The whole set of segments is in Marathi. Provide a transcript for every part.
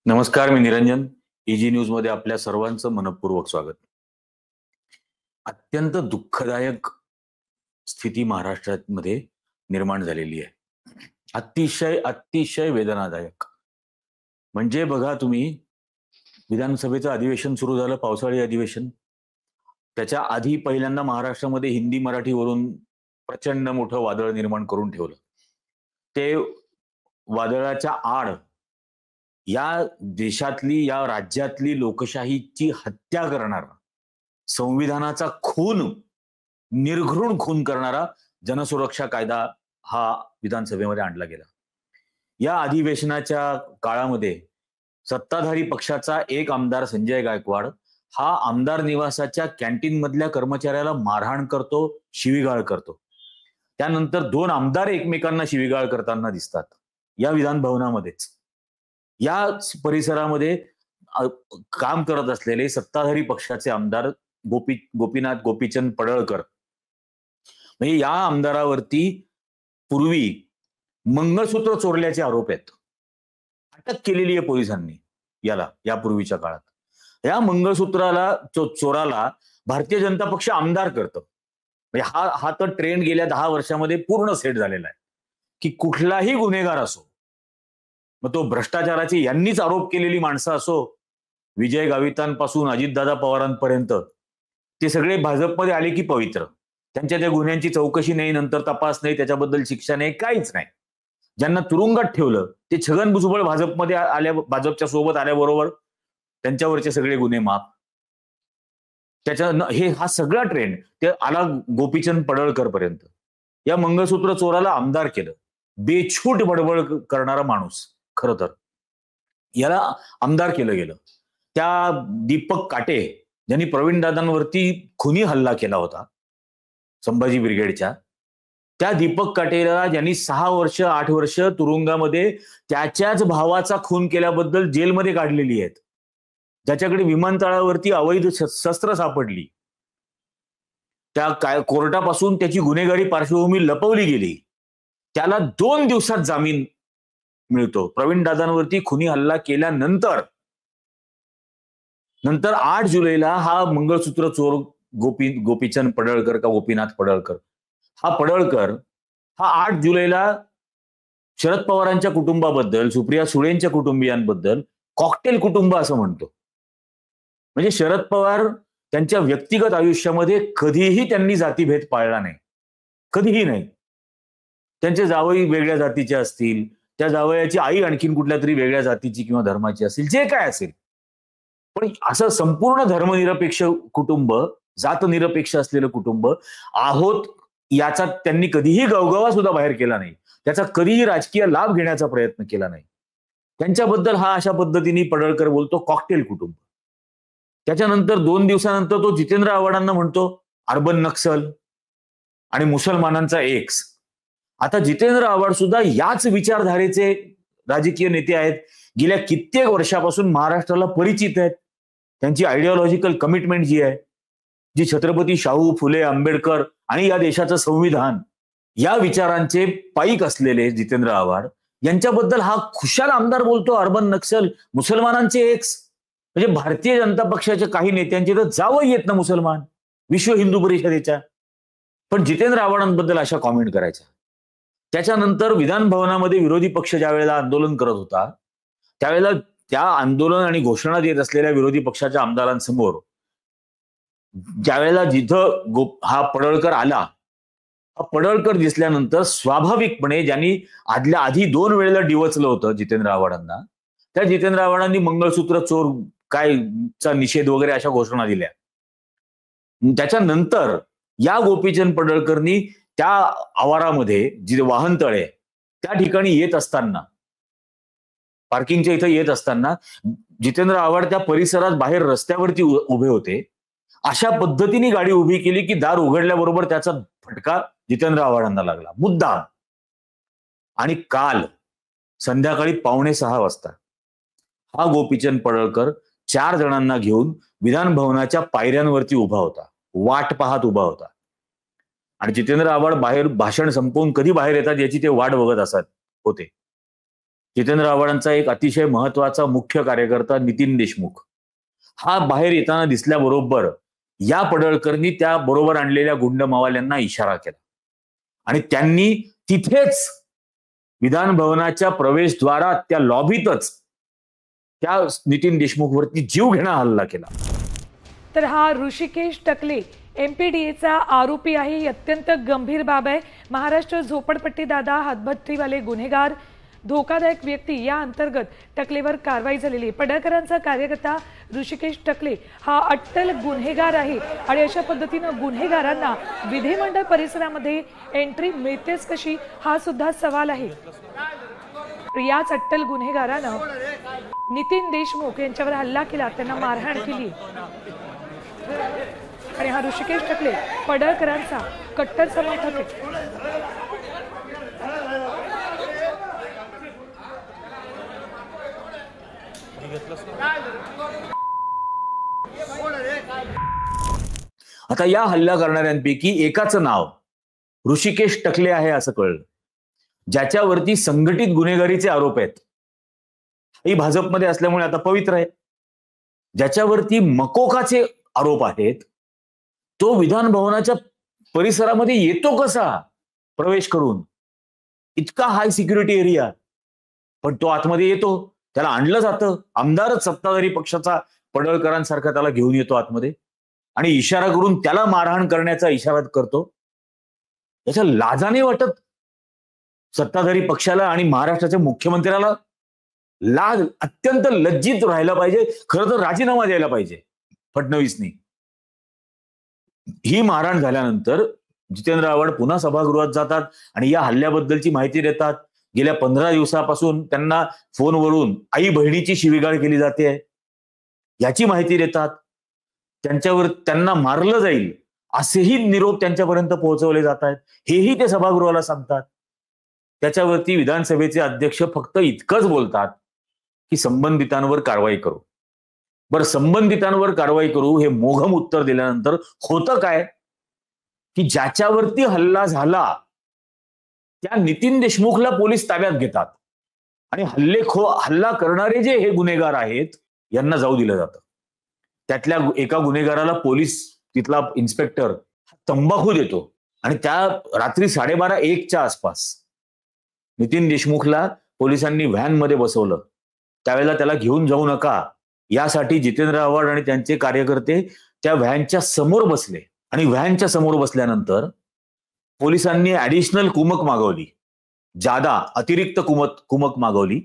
नमस्कार, मी निरंजन. ईजी न्यूज मध्ये आपल्या सर्वांचं मनपूर्वक स्वागत. अत्यंत दुःखदायक स्थिती महाराष्ट्रामध्ये निर्माण झालेली आहे. अतिशय अतिशय वेदनादायक. म्हणजे बघा तुम्ही, विधानसभेचं अधिवेशन सुरू झालं, पावसाळी अधिवेशन. त्याच्या आधी पहिल्यांदा महाराष्ट्रामध्ये हिंदी मराठीवरून प्रचंड मोठं वादळ निर्माण करून ठेवलं. ते वादळाच्या आड या देशातली, या राज्यातली लोकशाहीची हत्या करणारा, संविधानाचा खून, निर्घृण खून करणारा जनसुरक्षा कायदा हा विधानसभेमध्ये आणला गेला. या अधिवेशनाच्या काळामध्ये सत्ताधारी पक्षाचा एक आमदार संजय गायकवाड हा आमदार निवासाच्या कॅन्टीन मधल्या कर्मचाऱ्याला मारहाण करतो, शिवीगाळ करतो. त्यानंतर दोन आमदार एकमेकांना शिवीगाळ करताना दिसतात या विधान भवनामध्येच. या परिसरामध्ये काम करत असलेले सत्ताधारी पक्षाचे आमदार गोपीनाथ गोपीचंद पडळकर, म्हणजे या आमदारावरती पूर्वी मंगळसूत्र चोरल्याचे आरोप आहेत. अटक केलेली आहे पोलिसांनी यापूर्वीच्या काळात. या मंगळसूत्राला चोराला भारतीय जनता पक्ष आमदार करतं. म्हणजे हा तर ट्रेंड गेल्या 10 वर्षामध्ये पूर्ण सेट झालेला आहे की कुठलाही गुन्हेगार असो, मग तो भ्रष्टाचाराची यांनीच आरोप केलेली माणसं असो, विजय गावितांपासून अजितदादा पवारांपर्यंत, ते सगळे भाजपमध्ये आले की पवित्र. त्यांच्या त्या गुन्ह्यांची चौकशी नाही, नंतर तपास नाही, त्याच्याबद्दल शिक्षा नाही, काहीच नाही. ज्यांना तुरुंगात ठेवलं ते छगन भुजबळ भाजपमध्ये भाजपच्या सोबत आल्याबरोबर त्यांच्यावरचे सगळे गुन्हे माफ. हा सगळा ट्रेंड ते आला गोपीचंद पडळकर पर्यंत. या मंगळसूत्र चोराला आमदार केलं. बेछूट बडबड करणारा माणूस, खरं तर याला आमदार केलं गेलं. त्या दीपक काटे ज्यांनी प्रवीणदादांवरती खुनी हल्ला केला होता संभाजी ब्रिगेडच्या, त्या दीपक काटेला ज्यांनी 6 वर्ष 8 वर्ष तुरुंगामध्ये त्याच्याच भावाचा खून केल्याबद्दल जेलमध्ये काढलेली आहेत, ज्याच्याकडे विमानतळावरती अवैध शस्त्र सापडली, त्या कोर्टापासून त्याची गुन्हेगारी पार्श्वभूमी लपवली गेली, त्याला 2 दिवसात जामीन मिळतो. प्रवीणदादांवरती खुनी हल्ला केल्यानंतर 8 जुलैला हा मंगळसूत्र चोर गोपीचंद पडळकर का गोपीनाथ पडळकर, हा पडळकर हा 8 जुलैला शरद पवारांच्या कुटुंबाबद्दल, सुप्रिया सुळेंच्या कुटुंबियांबद्दल कॉकटेल कुटुंब असं म्हणतो. म्हणजे शरद पवार त्यांच्या व्यक्तिगत आयुष्यामध्ये कधीही त्यांनी जातीभेद पाळला नाही, कधीही नाही. त्यांचे जावई वेगळ्या जातीचे असतील, त्या जावयाची आई आणखीन कुठल्या तरी वेगळ्या जातीची किंवा धर्माची असेल, जे काय असेल, पण असं संपूर्ण धर्मनिरपेक्ष कुटुंब, जातनिरपेक्ष असलेलं कुटुंब आहोत याचा त्यांनी कधीही गवगवा सुद्धा बाहेर केला नाही. त्याचा कधीही राजकीय लाभ घेण्याचा प्रयत्न केला नाही. त्यांच्याबद्दल हा अशा पद्धतीने पडळकर बोलतो, कॉकटेल कुटुंब. त्याच्यानंतर 2 दिवसानंतर तो जितेंद्र आव्हाडांना म्हणतो अर्बन नक्सल आणि मुसलमानांचा एक्स. आता जितेंद्र आव्हाड सुद्धा याच विचारधारेचे राजकीय नेते आहेत. गेल्या कित्येक वर्षापासून महाराष्ट्राला परिचित आहेत. त्यांची आयडिओलॉजिकल कमिटमेंट जी आहे, जी छत्रपती शाहू फुले आंबेडकर आणि या देशाचं संविधान या विचारांचे पाईक असलेले जितेंद्र आव्हाड यांच्याबद्दल हा खुशाल आमदार बोलतो अर्बन नक्सल, मुसलमानांचे एक्स. म्हणजे भारतीय जनता पक्षाच्या काही नेत्यांचे तर जावं येत ना मुसलमान विश्व हिंदू परिषदेच्या, पण जितेंद्र आव्हाडांबद्दल अशा कॉमेंट करायच्या. त्याच्यानंतर विधान भवनामध्ये विरोधी पक्ष ज्या वेळेला आंदोलन करत होता, त्यावेळेला त्या आंदोलन आणि घोषणा देत असलेल्या विरोधी पक्षाच्या आमदारांसमोर ज्यावेळेला जिथं हा पडळकर आला, हा पडळकर दिसल्यानंतर स्वाभाविकपणे ज्यांनी आधी 2 वेळेला डिवचलं होतं जितेंद्र आव्हाडांना, त्या जितेंद्र आव्हाडांनी मंगळसूत्र चोर काय चा निषेध वगैरे अशा घोषणा दिल्या. त्याच्यानंतर या गोपीचंद पडळकरनी त्या आवारामध्ये जिथे वाहनतळे त्या ठिकाणी येत असताना, पार्किंगच्या इथं येत असताना जितेंद्र आव्हाड त्या परिसरात बाहेर रस्त्यावरती उभे होते. अशा पद्धतीने गाडी उभी केली की दार उघडल्याबरोबर त्याचा फटका जितेंद्र आव्हाडांना लागला मुद्दाम. आणि काल संध्याकाळी 5:45 वाजता हा गोपीचंद पडळकर 4 जणांना घेऊन विधान भवनाच्या पायऱ्यांवरती उभा होता, वाट पाहत उभा होता. आणि जितेंद्र आव्हाड बाहेर भाषण संपवून कधी बाहेर येतात याची ते वाट बघत असत होते. जितेंद्र आव्हाडांचा एक अतिशय महत्वाचा मुख्य कार्यकर्ता नितीन देशमुख हा बाहेर येताना दिसल्याबरोबर या पडळकरनी त्या बरोबर आणलेल्या गुंड मावाल्यांना इशारा केला आणि त्यांनी तिथेच विधान भवनाच्या प्रवेशद्वारात त्या लॉबीतच त्या नितीन देशमुखवरती जीव घेणा हल्ला केला। तर हा ऋषिकेश टकले एमपीडीएचा आरोपी आहे। ही अत्यंत गंभीर बाब आहे। महाराष्ट्र झोपडपट्टी दादा हातभट्टीवाले गुन्हेगार धोकादायक व्यक्ती या अंतर्गत टकलेवर कारवाई झालेली आहे। पडळकरांचा कार्यकर्ता ऋषिकेश टकले हा अट्टल गुन्हेगार आहे आणि अशा पद्धतीने गुन्हेगारांना विधिमंडळ परिसरामध्ये एंट्री मिळतेच कशी हा सुद्धा सवाल आहे। याच अट्टल गुन्हेगारानं नितीन देशमुख यांच्यावर हल्ला केला, त्यांना मारहाण केली आणि हा ऋषिकेश टकले पडळकरांचा कट्टर समर्थक आहे। आता या हल्ला करणाऱ्यांपैकी एकाचं नाव ऋषिकेश टकले आहे असं कळलं, ज्याच्यावरती संघटित गुन्हेगारीचे आरोप आहेत। ही भाजपमध्ये असल्यामुळे आता पवित्र आहे। ज्याच्यावरती मकोकाचे आरोप आहेत तो विधान भवनाच्या परिसरामध्ये येतो कसा प्रवेश करून? इतका हाय सिक्युरिटी एरिया, पण तो आतमध्ये येतो, त्याला आणलं जातं। आमदारच सत्ताधारी पक्षाचा पडळकरांसारखा त्याला घेऊन येतो आतमध्ये आणि इशारा करून त्याला मारहाण करण्याचा इशारा करतो। याच्या लाजाने वाटत सत्ताधारी पक्षाला आणि महाराष्ट्राच्या मुख्यमंत्र्याला लाज, अत्यंत लज्जित राहायला पाहिजे। खरं तर राजीनामा द्यायला पाहिजे फडणवीसनी। ही मारहाण झाल्यानंतर जितेंद्र आव्हाड पुन्हा सभागृहात जातात आणि या हल्ल्याबद्दलची माहिती देतात। गेल्या 15 दिवसापासून त्यांना फोनवरून आई बहिणीची शिवीगाळ केली जाते याची माहिती देतात। त्यांच्यावर त्यांना मारलं जाईल असेही निरोप त्यांच्यापर्यंत पोहोचवले जात आहेत, हेही ते सभागृहाला सांगतात। त्याच्यावरती विधानसभेचे अध्यक्ष फक्त इतकंच बोलतात की संबंधितांवर कारवाई करू। बरं, संबंधितांवर कारवाई करू हे मोघम उत्तर दिल्यानंतर होतं काय की ज्याच्यावरती हल्ला झाला त्या नितीन देशमुखला पोलीस ताब्यात घेतात आणि हल्ला करणारे जे हे गुन्हेगार आहेत यांना जाऊ दिलं जातं। त्यातल्या एका गुन्हेगाराला पोलीस, तिथला इन्स्पेक्टर तंबाखू देतो आणि त्या रात्री 12:30-1च्या आसपास नितीन देशमुखला पोलिसांनी व्हॅनमध्ये बसवलं। त्यावेळेला त्याला घेऊन जाऊ नका यासाठी जितेंद्र आव्हाड आणि त्यांचे कार्यकर्ते त्या व्हॅनच्या समोर बसले आणि व्हॅनच्या समोर बसल्यानंतर पोलिसांनी ऍडिशनल कुमक मागवली, अतिरिक्त कुमक मागवली।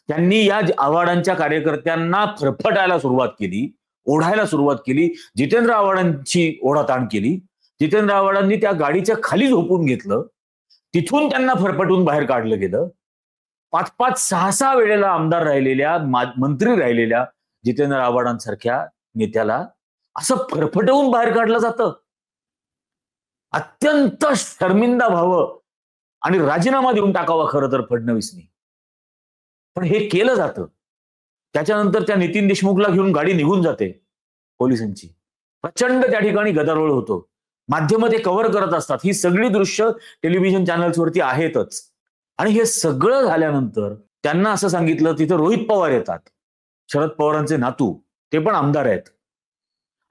त्यांनी या आव्हाडांच्या कार्यकर्त्यांना फरफटायला सुरुवात केली, ओढायला सुरुवात केली, जितेंद्र आव्हाडांची ओढाताण केली। जितेंद्र आव्हाडांनी त्या गाडीच्या खाली झोपून घेतलं, तिथून त्यांना फरफटून बाहेर काढलं गेलं। 5-5, 6-6 वेळेला आमदार राहिलेल्या, मंत्री राहिलेल्या जितेंद्र आव्हाडांसारख्या नेत्याला असं फरफटवून बाहेर काढलं जातं। अत्यंत शर्मिंदा व्हावं आणि राजीनामा देऊन टाकावा खरं तर फडणवीसनी, पण हे केलं जातं। त्याच्यानंतर त्या नितीन देशमुखला घेऊन गाडी निघून जाते पोलिसांची। प्रचंड त्या ठिकाणी गदारोळ होतो, माध्यम ते कव्हर करत असतात। ही सगळी दृश्य टेलिव्हिजन चॅनल्सवरती आहेतच। आणि हे सगळं झाल्यानंतर त्यांना असं सांगितलं, तिथं रोहित पवार येतात, शरद पवारांचे नातू, ते पण आमदार आहेत।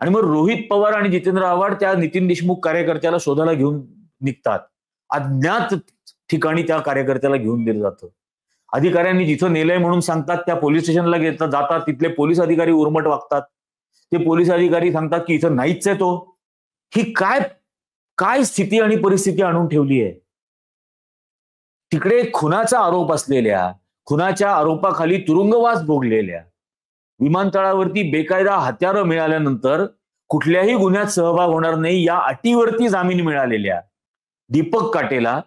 आणि मग रोहित पवार आणि जितेंद्र आव्हाड त्या नितीन देशमुख कार्यकर्त्याला शोधायला घेऊन निघतात। अज्ञात ठिकाणी त्या कार्यकर्त्याला घेऊन दिलं जातं। अधिकाऱ्यांनी जिथं नेलंय म्हणून सांगतात, त्या पोलीस स्टेशनला जातात, तिथले पोलीस अधिकारी उर्मट वागतात। ते पोलीस अधिकारी सांगतात की इथं नाहीच आहे तो। ही काय स्थिती आणि परिस्थिती आणून ठेवली आहे। तिकडे खुनाचा आरोप असलेल्या, खुनाच्या आरोपाखाली तुरुंगवास भोगलेल्या, विमानतळावरती बेकायदा हत्यारं मिळाल्यानंतर कुठल्याही गुन्ह्यात सहभाग होणार नाही या अटीवरती जामीन मिळालेल्या दीपक काटेला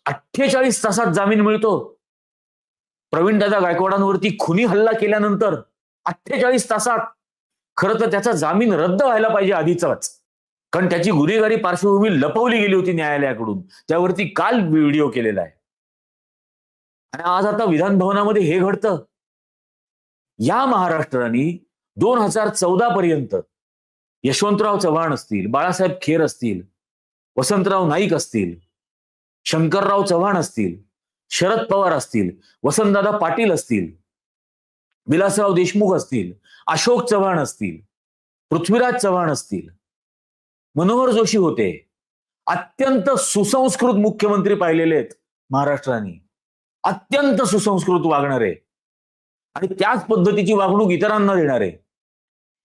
48 तासात जामीन मिळतो। प्रवीणदादा गायकवाडांवरती खुनी हल्ला केल्यानंतर 48 तासात। खरं तर त्याचा जामीन रद्द व्हायला पाहिजे आधीचाच, कारण त्याची गुन्हेगारी पार्श्वभूमी लपवली गेली होती न्यायालयाकडून। त्यावरती काल व्हिडिओ केलेला आहे आणि आज आता विधान भवनामध्ये हे घडतं। या महाराष्ट्राने 2014 पर्यंत यशवंतराव चव्हाण असतील, बाळासाहेब खेर असतील, वसंतराव नाईक असतील, शंकरराव चव्हाण असतील, शरद पवार असतील, वसंतदादा पाटील असतील, विलासराव देशमुख असतील, अशोक चव्हाण असतील, पृथ्वीराज चव्हाण असतील, मनोहर जोशी होते. अत्यंत सुसंस्कृत मुख्यमंत्री पाहिलेले आहेत महाराष्ट्राने, अत्यंत सुसंस्कृत वागणारे आणि त्याच पद्धतीची वागणूक इतरांना देणारे.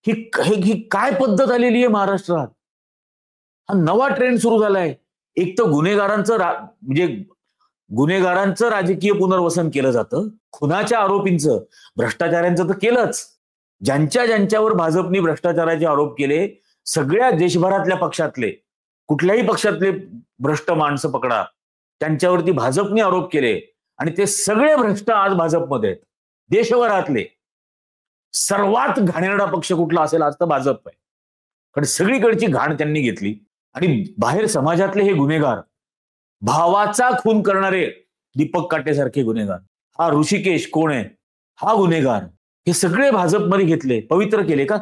ही काय पद्धत आलेली आहे महाराष्ट्रात? हा नवा ट्रेंड सुरू झालाय. एक तर गुन्हेगारांचं राजकीय पुनर्वसन केलं जातं, खुनाच्या आरोपींचं, भ्रष्टाचारांचं तर केलंच. ज्यांच्यावर भाजपने भ्रष्टाचाराचे आरोप केले, सगळ्या देशभरातल्या पक्षातले, कुठल्याही पक्षातले भ्रष्ट माणसं पकडा, त्यांच्यावरती भाजपने आरोप केले आणि ते सगळे भ्रष्ट आज भाजपमध्ये आहेत. देशभरातले सर्वात घाणेरडा पक्ष कुठला असेल आज तर भाजप आहे. कारण सगळीकडची घाण त्यांनी घेतली आणि बाहेर समाजातले हे गुन्हेगार, भावाचा खून करणारे दीपक काटेसारखे गुन्हेगार, हा ऋषिकेश कोण आहे, हा गुन्हेगार, हे सगळे भाजपमध्ये घेतले, पवित्र केले का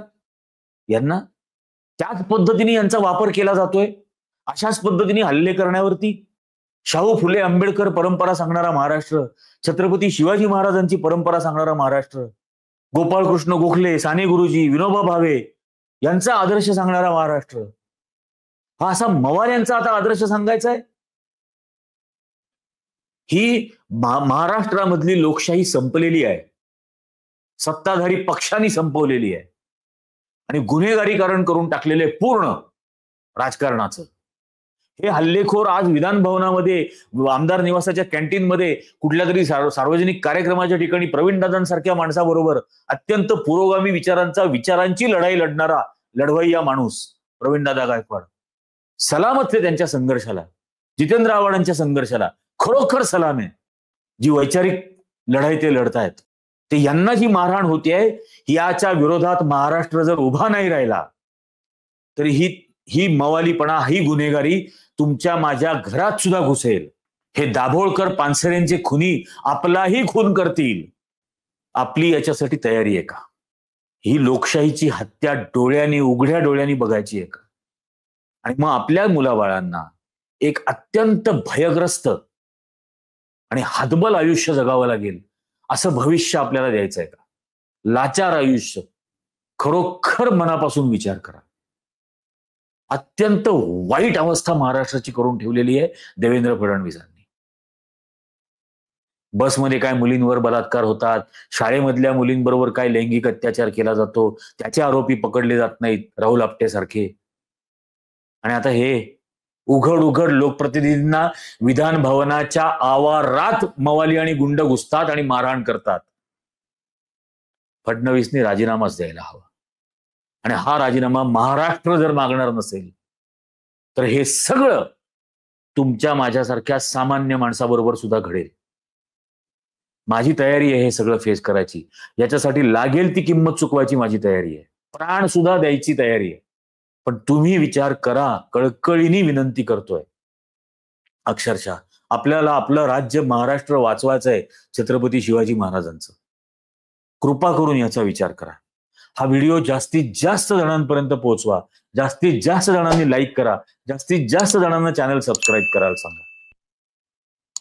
यांना? त्याच पद्धतीने यांचा वापर केला जातोय. अशाच पद्धतीने हल्ले करण्यावरती. शाहू फुले आंबेडकर परंपरा सांगणारा महाराष्ट्र, छत्रपती शिवाजी महाराजांची परंपरा सांगणारा महाराष्ट्र, गोपाळकृष्ण गोखले, साने गुरुजी, विनोबा भावे यांचा आदर्श सांगणारा महाराष्ट्र, हा असा मवार यांचा आता आदर्श सांगायचा आहे? ही महाराष्ट्रामधली लोकशाही संपलेली आहे, सत्ताधारी पक्षांनी संपवलेली आहे आणि गुन्हेगारीकरण करून टाकलेले पूर्ण राजकारणाचं. हे हल्लेखोर आज विधान भवनामध्ये, आमदार निवासाच्या कॅन्टीनमध्ये, कुठल्या तरी सार्वजनिक कार्यक्रमाच्या ठिकाणी प्रवीणदादांसारख्या माणसाबरोबर अत्यंत पुरोगामी विचारांची लढाई लढणारा लढवय्या माणूस प्रवीणदादा गायकवाड, सलामत आहे त्यांच्या संघर्षाला, जितेंद्र आव्हाडांच्या संघर्षाला खरोखर सलाम आहे. जी वैचारिक लढाई ते लढतायत, ते यांना जी मारहाण होतीये, याच्या विरोधात महाराष्ट्र जर उभा नाही राहिला तर ही मवालीपणा, ही गुन्हेगारी तुमच्या माझ्या घरात सुद्धा घुसेल. हे दाभोळकर पानसरेंचे खुनी आपलाही खून करतील. आपली याच्यासाठी तयारी आहे का? ही लोकशाहीची हत्या उघड्या डोळ्यांनी बघायची आहे का? आणि मग आपल्या मुलाबाळांना एक अत्यंत भयग्रस्त आणि हतबल आयुष्य जगावं लागेल असं भविष्य आपल्याला द्यायचं आहे का? लाचार आयुष्य. खरोखर मनापासून विचार करा. अत्यंत वाईट अवस्था महाराष्ट्राची करून ठेवलेली आहे देवेंद्र फडणवीसांनी. बसमध्ये काय मुलींवर बलात्कार होतात, शाळेमधल्या मुलींबरोबर काय लैंगिक अत्याचार केला जातो, त्याचे आरोपी पकडले जात नाहीत, राहुल आपटे सारखे. आणि आता हे उघड लोकप्रतिनिधींना विधान भवनाच्या आवारात मवाली आणि गुंड घुसतात आणि मारहाण करतात. फडणवीसने राजीनामाच द्यायला हवा. आणि हा राजीनामा महाराष्ट्र जर मागणार नसेल तर हे सगळं तुमच्या माझ्यासारख्या सामान्य माणसाबरोबर सुद्धा घडेल. माझी तयारी आहे हे सगळं फेस करायची. याच्यासाठी लागेल ती किंमत चुकवायची माझी तयारी आहे, प्राण सुद्धा द्यायची तयारी आहे. पण तुम्ही विचार करा, कळकळीने विनंती करतोय. अक्षरशः आपल्याला आपलं राज्य महाराष्ट्र वाचवायचं आहे छत्रपती शिवाजी महाराजांचं. कृपा करून याचा विचार करा. हा व्हिडिओ जास्तीत जास्त जणांपर्यंत पोहोचवा, जास्तीत जास्त जणांनी लाईक करा, जास्तीत जास्त जणांना चॅनल सबस्क्राईब करायला सांगा.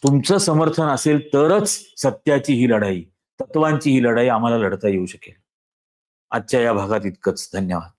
तुमचं समर्थन असेल तरच सत्याची ही लढाई, तत्वांची ही लढाई आम्हाला लढता येऊ शकेल. आजच्या या भागात इतकंच. धन्यवाद.